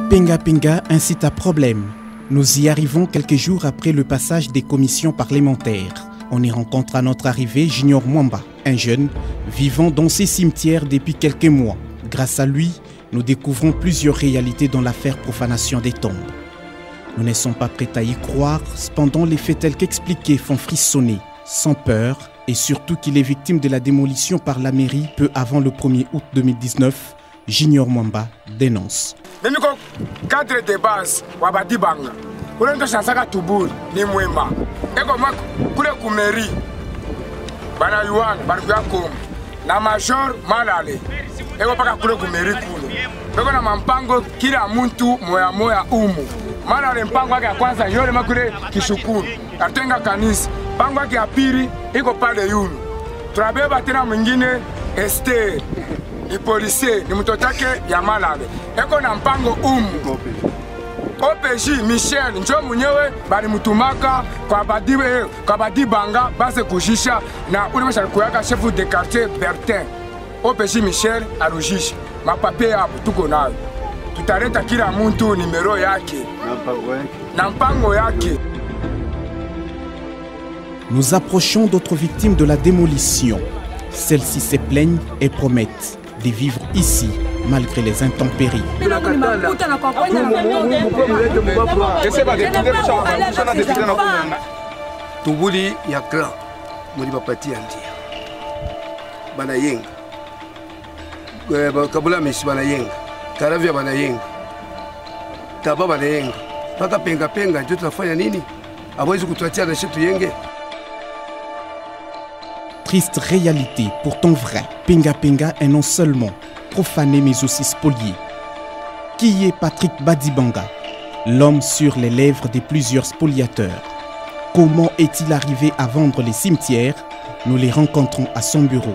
Pinga Pinga incite à problème. Nous y arrivons quelques jours après le passage des commissions parlementaires. On y rencontre à notre arrivée Junior Mwamba, un jeune vivant dans ces cimetières depuis quelques mois. Grâce à lui, nous découvrons plusieurs réalités dans l'affaire profanation des tombes. Nous ne sommes pas prêts à y croire, cependant les faits tels qu'expliqués font frissonner, sans peur, et surtout qu'il est victime de la démolition par la mairie peu avant le 1er août 2019, Junior Mwamba dénonce. Cadre de base, Wabadi Banga. Pour un chansaka Touboul, ni Mwemba. Et comme moi, kule kumeri. Bana Yuan, Barbiakom. Na major malale. Et comme pas kule kumeri kule. Beko na mampango kila muntu moya moya umu. Malale mpango wake ya kwanza yole makule kishukuru. Atenga kanisa. Mpango wake ya pili iko pale yulu. Tunabeba tena mwingine Esther. Ni policier, ni mtotake ya malale. Eko na mpango umu. OPJ Michel njo mwenyewe bali mutumaka kwa Badi Banga base kujisha na ule mashari kuyaka chef de quartier Bertin. OPJ Michel arujisha. Mapapie hapo tuko nayo. Tutaleta kila muntu nimero yake. Na mpango yake. Nous approchons d'autres victimes de la démolition. Celles-ci se plaignent et promettent de vivre ici malgré les intempéries. Toubouli ya clan muli bapati ya ndia bana yenga kabula meshi bana yenga taravia bana yenga taba bana yenga paka penga penga ndio tutafanya nini hawezi kutuachia na shitu yenge. Triste réalité, pourtant vraie. Pinga Pinga est non seulement profané mais aussi spolié. Qui est Patrick Badibanga, l'homme sur les lèvres de plusieurs spoliateurs? Comment est-il arrivé à vendre les cimetières? Nous les rencontrons à son bureau.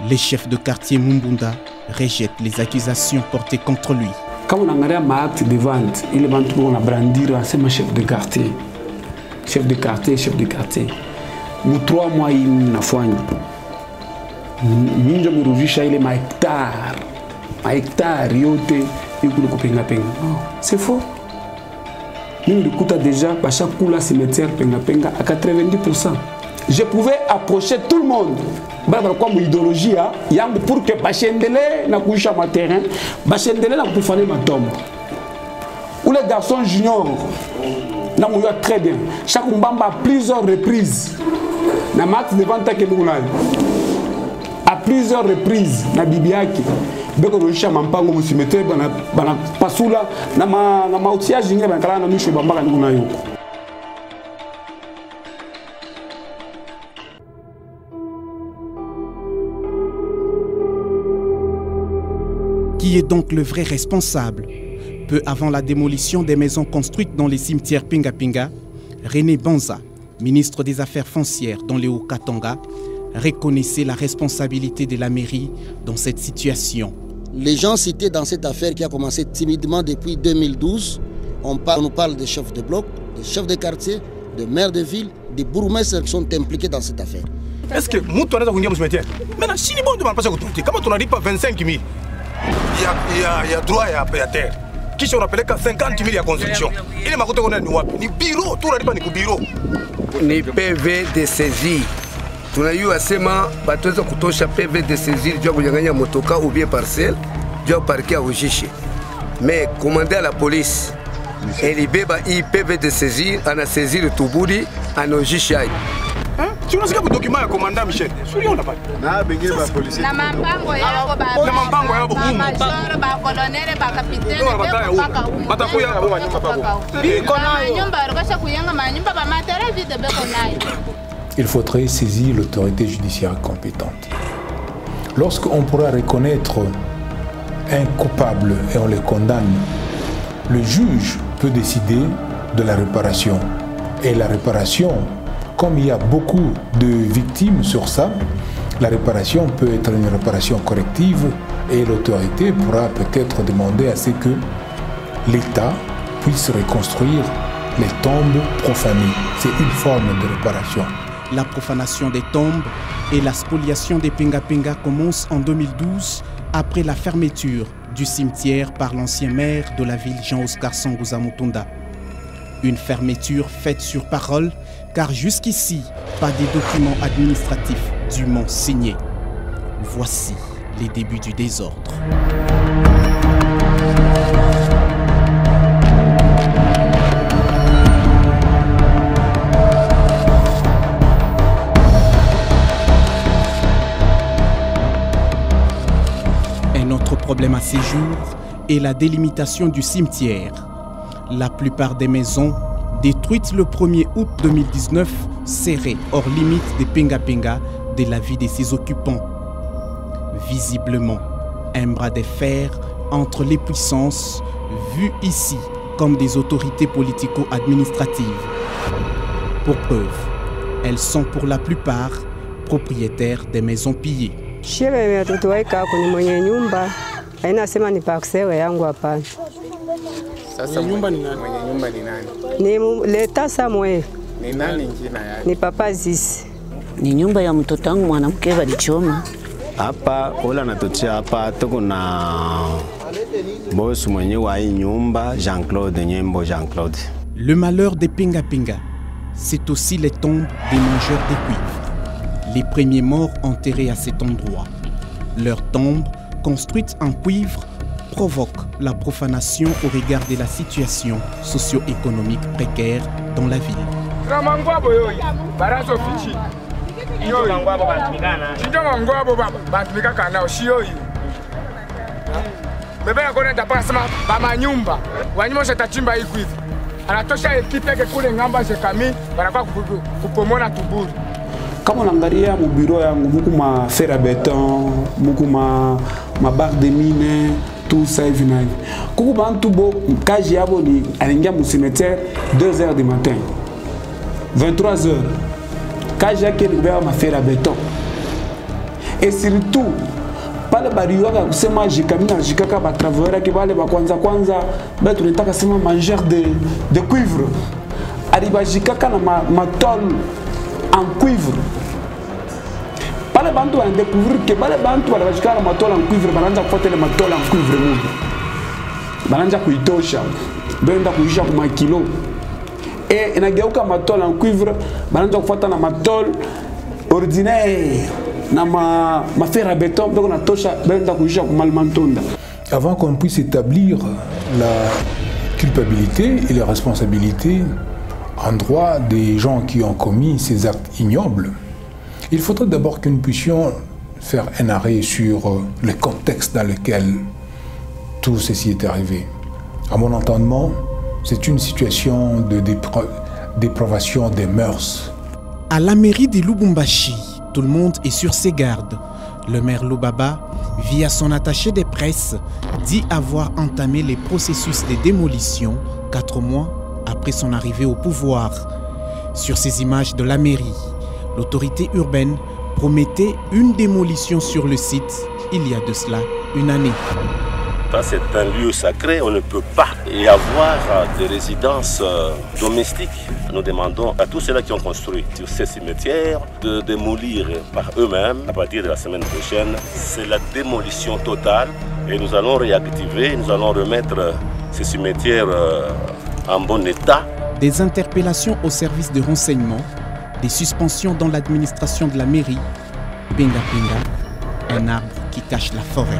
Les chefs de quartier Mumbunda rejettent les accusations portées contre lui. Quand on a un acte de vente, il est vendu à brandir, c'est mon chef de quartier. Chef de quartier, chef de quartier. Nous 3 mois il n'a fouani. Minja murujisha ile ma hectare yote ikulu kupenga penga. C'est faux. Nous l'écoutons déjà à chaque coula cimetière penga penga à 90%. Je pouvais approcher tout le monde. Baba comme idéologie yangu pour que bachendele na kuisha ma terrain, bachendele na profane ma tombe. Ou les garçons juniors na mouya très bien. Chaque mbamba à plusieurs reprises. Na max de vente que nous à plusieurs reprises na bibiaki beko roisha mampango musimete bana pasula na mautiage ngine bankala na misho bambaka nguna yoko. Qui est donc le vrai responsable? Peu avant la démolition des maisons construites dans les cimetières Pinga Pinga, René Banza, ministre des Affaires foncières dans les Hauts-Katanga, reconnaissait la responsabilité de la mairie dans cette situation. Les gens cités dans cette affaire qui a commencé timidement depuis 2012, on nous parle des chefs de bloc, des chefs de quartier, des maires de ville, des bourgmestres qui sont impliqués dans cette affaire. Est-ce que nous avons un cimetière? Maintenant, si nous avons comment on n'arrive pas 25 000? Il y a droit à terre. Qui on rappelle qu'à 50 000 de construction. Il est marqué qu'on a ni bureau, tout n'arrive pas ni bureau. Ni PV de saisie. Tunayua sema batoza kutosha PV de saisie jua kunyang'anya motoka ou bien parcelle jua parquer à Ujishe. Mais commander à la police et libeba i PV de saisie ana saisir Toubouli ana Ujishe. Tu n'as pas de document à commandant Michel. Sourions là-bas. Na bengi ba policier. Na mampango yako ba. Na mampango yako umu. Major ba colonel ba capitaine ba umu. Batakuya ba nyumba babo. Biko nayo. Nyumba rokasha kuyanga manyumba ba matera vide beko nayo. Il faudrait saisir l'autorité judiciaire compétente. Lorsqu'on pourra reconnaître un coupable et on le condamne, le juge peut décider de la réparation. Et la réparation, comme il y a beaucoup de victimes sur ça, la réparation peut être une réparation corrective et l'autorité pourra peut-être demander à ce que l'État puisse reconstruire les tombes profanées. C'est une forme de réparation. La profanation des tombes et la spoliation des Pinga Pinga commencent en 2012 après la fermeture du cimetière par l'ancien maire de la ville Jean-Oscar Sanguza Mutunda. Une fermeture faite sur parole, car jusqu'ici, pas des documents administratifs dûment signés. Voici les débuts du désordre. Un autre problème à ces jours est la délimitation du cimetière. La plupart des maisons détruites le 1er août 2019 seraient hors limite des penga-penga de la vie de ses occupants. Visiblement, un bras de fer entre les puissances, vues ici comme des autorités politico-administratives. Pour preuve, elles sont pour la plupart propriétaires des maisons pillées. Sasa nyumba ni nani? Mwenye nyumba ni nani? Ni leta Samuel. Ni nani jina yake? Ni Papa Zisi. Ni nyumba ya mtoto wangu mwanamke walichoma. Hapa wala anatokea hapa tuko na boss mwenye wa hii nyumba Jean-Claude Nyembo Jean-Claude. Le malheur des penga-penga, c'est aussi les tombes des mangeurs de cuivre. Les premiers morts enterrés à cet endroit. Leurs tombes, construites en cuivre, provoque la profanation au regard de la situation socio-économique précaire dans la ville. Kama unaangalia mu bureau yangu muku ma fer à béton, muku ma barre de mine, tout ça hivi na hivi. Kuku bantu bo kaji yabo ni alingia mu cimetière 2h du matin. 23h. Kaji yake ni ma fer à béton. Et surtout pale bariwaka kusema jikamina jikaka ba travailleur ki bale ba kwanza ba tunataka sema mangeur de cuivre. Aliba jikaka na ma tôle en cuivre. Pale bantu va découvrir que pale bantu va rajika la matola en cuivre, balanja kufuata le matola en cuivre mungu. Balanja kuitosha, benda kuisha kwa kilo. Et inageuka matola en cuivre, balanja kufuata na matol ordinaire na ma fer à béton, donc na tosha benda kuisha kwa malmantonda. Avant qu'on puisse établir la culpabilité et les responsabilités en droit des gens qui ont commis ces actes ignobles, il faudrait d'abord que nous puissions faire un arrêt sur le contexte dans lequel tout ceci est arrivé. À mon entendement, c'est une situation de dépravation des mœurs. À la mairie de Lubumbashi, tout le monde est sur ses gardes. Le maire Lubaba, via son attaché de presse, dit avoir entamé les processus de démolition 4 mois après son arrivée au pouvoir. Sur ces images de la mairie, l'autorité urbaine promettait une démolition sur le site il y a de cela une année. C'est un lieu sacré, on ne peut pas y avoir de résidences domestiques. Nous demandons à tous ceux-là qui ont construit sur ces cimetières de démolir par eux-mêmes à partir de la semaine prochaine. C'est la démolition totale et nous allons réactiver, nous allons remettre ces cimetières en bon état. Des interpellations au service de renseignement, des suspensions dans l'administration de la mairie, Penga Penga, un arbre qui cache la forêt.